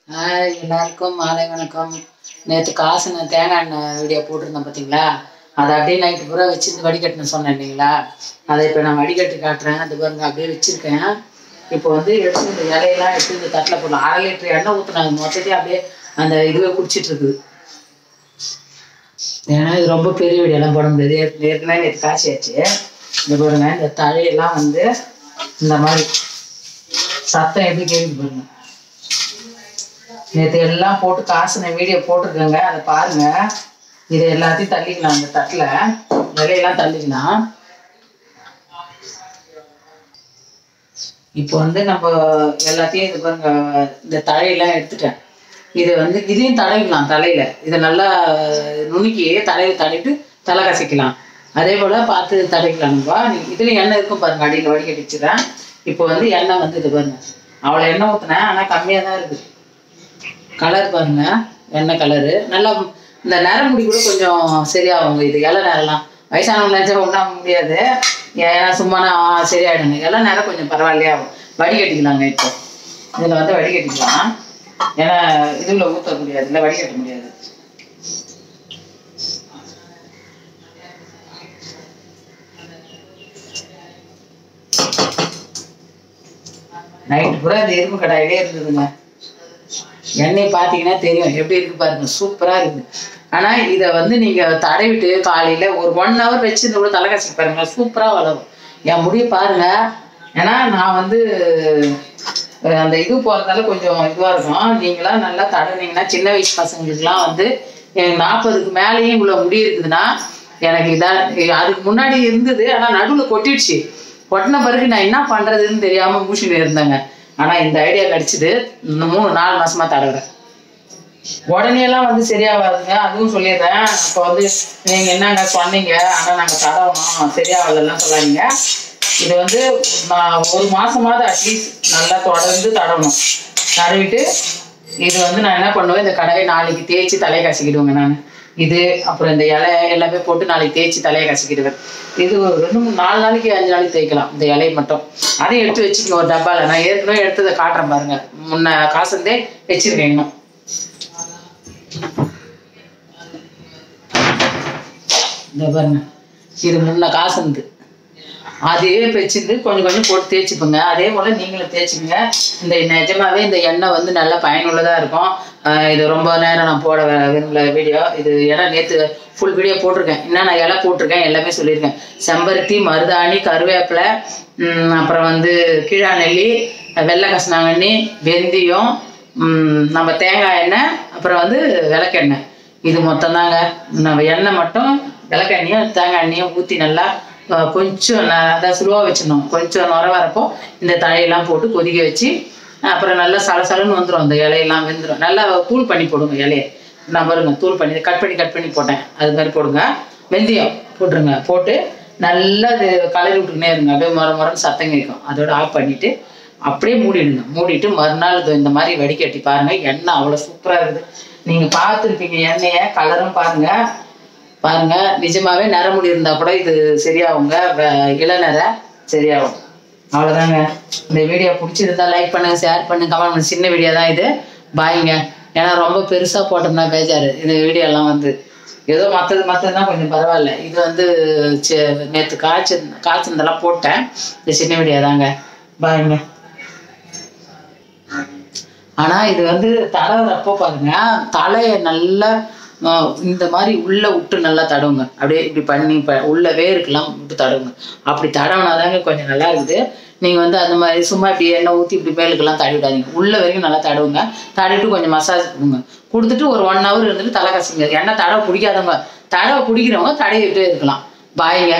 எல்லாருக்கும் மாலை வணக்கம். நேற்று காசு நான் தேங்காய் எண்ணெய் வீடியோ போட்டிருந்தேன் பார்த்தீங்களா? அதை அப்படியே நைட்டு பூரா வச்சுருந்து வடிகட்டுன்னு சொன்னேன் இல்லைங்களா? அதை இப்போ நான் வடிகட்டு காட்டுறேன். அது பாருங்க அப்படியே வச்சுருக்கேன். இப்போ வந்து எடுத்து இந்த இலையெல்லாம் எடுத்து இந்த தட்டில் போடலாம். 1/2 லிட்டர் எண்ணெய் ஊற்றுனாங்க மொத்தத்தையும் அப்படியே அந்த இதுவே குடிச்சிட்டு இருக்குது. ஏன்னா இது ரொம்ப பெரிய வீடியோலாம் போட முடியாது. ஏற்கனவே நேற்று காய்ச்சியாச்சு. இந்த பாருங்க இந்த தழையெல்லாம் வந்து இந்த மாதிரி சத்தம் எப்படி கேள்வி பாருங்க. நேற்று எல்லாம் போட்டு காசுன வீடியோ போட்டிருக்கேங்க, அதை பாருங்க. இதை எல்லாத்தையும் தள்ளிக்கலாம். அந்த தட்டில் விலையெல்லாம் தள்ளிக்கலாம். இப்போ வந்து நம்ம எல்லாத்தையும் இது பாருங்க, இந்த தழையெல்லாம் எடுத்துட்டேன். இதை வந்து இதையும் தடவிக்கலாம் தலையில. இதை நல்லா நுணுக்கி தலையில தடவிட்டு தலை கசைக்கலாம். அதே போல பார்த்து தடவிக்கலாம்ப்பா. இதுல எண்ணெய் இருக்கும் பாருங்க, அடியில் வடிகட்டிச்சுறேன். இப்போ வந்து எண்ணெய் வந்து இது பாருங்க, அவ்வளோ எண்ணெய் ஊற்றினேன், ஆனால் கம்மியாக தான் இருக்குது. கலர் பாருங்க, எண்ணெய் கலரு நல்லா. இந்த நரமுடி கூட கொஞ்சம் சரியாகுங்க. இது இலை நேரம்லாம் வயசானவங்க நினச்சா ஒன்றாக முடியாது. ஏன்னா சும்மா சரியாயிடுங்க. இலை நேரம் கொஞ்சம் பரவாயில்லையாகும். வடிகட்டிக்கலாங்க. இப்போ இதில் வந்து வடிகட்டிக்கலாம். ஏன்னா இதில் ஊற்ற முடியாது, இல்லை வடிகட்ட முடியாது. நைட்டு பூரா இந்த இரும்பு கடாயிலே இருந்ததுங்க. எண்ணெய் பார்த்தீங்கன்னா தெரியும் எப்படி இருக்கு பாருங்க, சூப்பராக இருக்குது. ஆனால் இதை வந்து நீங்கள் தடவிட்டு காலையில் ஒரு 1 hour வச்சுருந்து கூட தலை கசிக்கு பாருங்க, சூப்பராக வளரும். என் முடியை பாருங்க. ஏன்னா நான் வந்து அந்த இது போகிறதால கொஞ்சம் இதுவாக இருக்கும். நீங்களாம் நல்லா தடவினீங்கன்னா சின்ன வயசு பசங்களுக்குலாம் வந்து 40க்கு மேலேயும் இவ்வளோ முடி இருக்குதுன்னா எனக்கு இதான். அதுக்கு முன்னாடி இருந்தது, ஆனால் நடுவில் கொட்டிடுச்சு. கொட்டின பிறகு நான் என்ன பண்ணுறதுன்னு தெரியாமல் மூச்சுன்னு இருந்தேங்க. ஆனால் இந்த ஐடியா கிடச்சிது. இந்த 3-4 மாசமாக தடவுறேன். உடனேலாம் வந்து சரியாகாதுங்க, அதுவும் சொல்லிடுறேன். இப்போ வந்து நீங்கள் என்னங்க சொன்னீங்க, ஆனால் நாங்கள் தடவணும் சரியாகலாம் சொல்லாதீங்க. இது வந்து நான் 1 மாசமாவது அட்லீஸ்ட் நல்லா தொடர்ந்து தடவணும். தடவிட்டு இது வந்து நான் என்ன பண்ணுவேன், இந்த கடையை நாளைக்கு தேய்ச்சி தலையை கசிக்கிடுவேங்க. நான் இது அப்புறம் இந்த இலை எல்லாமே போட்டு நாளைக்கு தேய்ச்சி தலையை கசிக்கிடுவேன். இது 2-4 நாளைக்கு 5 நாளைக்கு தேய்க்கலாம் இந்த இலையை மட்டும். அதையும் எடுத்து வச்சுக்கோங்க ஒரு டப்பாவில். நான் ஏற்கனவே எடுத்ததை காட்டுறேன் பாருங்க. முன்ன காசுந்தே வச்சிருக்கேன். இன்னும் இந்த பாருங்க, இது முன்ன காசுந்து அதே வச்சிருந்து கொஞ்சம் கொஞ்சம் போட்டு தேய்ச்சிப்போங்க. அதே போல் நீங்களும் தேய்ச்சிங்க. இந்த நிஜமாவே இந்த எண்ணெய் வந்து நல்லா பயனுள்ளதாக இருக்கும். இது ரொம்ப நேரம் நான் போட விரும்பல வீடியோ இது. ஏன்னா நேற்று ஃபுல் வீடியோ போட்டிருக்கேன். இன்னும் நான் இலை போட்டிருக்கேன், எல்லாமே சொல்லியிருக்கேன். செம்பருத்தி, மருதாணி, கருவேப்பிலை, அப்புறம் வந்து கீழாநெல்லி, வெள்ளை கசனாங்கண்ணி, வெந்தயம், நம்ம தேங்காய் எண்ணெய், அப்புறம் வந்து விளக்கெண்ணெய். இது மொத்தம் தாங்க. நம்ம எண்ணெய் மட்டும் விளக்கெண்ணையும் தேங்காய் எண்ணெயும் ஊற்றி நல்லா கொஞ்சம் அதான் ஸ்லோவாக வச்சிடணும். கொஞ்சம் நுர வரப்போ இந்த தழையெல்லாம் போட்டு கொதிக்க வச்சு அப்புறம் நல்லா சலசலன்னு வந்துடும். அந்த இலையெல்லாம் வெந்துடும். நல்லா தூள் பண்ணி போடுங்க இலையை. நான் பாருங்க தூள் பண்ணி கட் பண்ணி போட்டேன். அது மாதிரி போடுங்க. வெந்தயம் போட்டுருங்க. போட்டு நல்லா அது கலரி விட்டுக்கினே இருங்க. அப்படியே முறன்னு சத்தம் கேட்கும். அதோட ஆஃப் பண்ணிவிட்டு அப்படியே மூடிடுங்க. மூடிட்டு மறுநாள் இந்த மாதிரி வடிகட்டி பாருங்கள். எண்ணெய் அவ்வளோ சூப்பராக இருக்குது. நீங்கள் பார்த்துருப்பீங்க எண்ணெயை. கலரும் பாருங்கள். நிஜமாவே நரமுடி இருந்தா கூட இது சரியாகுங்க. இளநரை சரியாகும். அவ்வளோதாங்க. இந்த வீடியோ பிடிச்சிருந்தா லைக் பண்ணுங்க, ஷேர் பண்ணுங்க, கமெண்ட் பண்ணுங்க. சின்ன வீடியோ தான் இது. பாய்ங்க. ஏன்னா ரொம்ப பெருசாக போட்டோம்னா பேஜாரு. இந்த வீடியோலாம் வந்து ஏதோ மற்றதுதான் கொஞ்சம் பரவாயில்ல. இது வந்து நேற்று காய்ச்சிருந்தெல்லாம் போட்டேன். இது சின்ன வீடியோ தாங்க. பாய்ங்க. ஆனால் இது வந்து தடவுறப்போ பாருங்க, தலையை நல்லா இந்த மாதிரி உள்ளே விட்டு நல்லா தடவுங்க. அப்படியே இப்படி பண்ணி உள்ள வேருக்கெல்லாம் விட்டு தடவுங்க. அப்படி தடவுனாதாங்க கொஞ்சம் நல்லா இருக்குது. நீங்கள் வந்து அந்த மாதிரி சும்மா இப்படி எண்ணெய் ஊற்றி இப்படி மேலுக்கெல்லாம் தடவிடாதீங்க. உள்ள வரைக்கும் நல்லா தடவுங்க. தடவிட்டு கொஞ்சம் மசாஜ் கொடுத்துட்டு ஒரு 1 hour இருந்துட்டு தலை கசிங்க. எண்ணெய் தடவை பிடிக்காதவங்க, தடவை பிடிக்கிறவங்க தடவிட்டே இருக்கலாம். பாய்ங்க.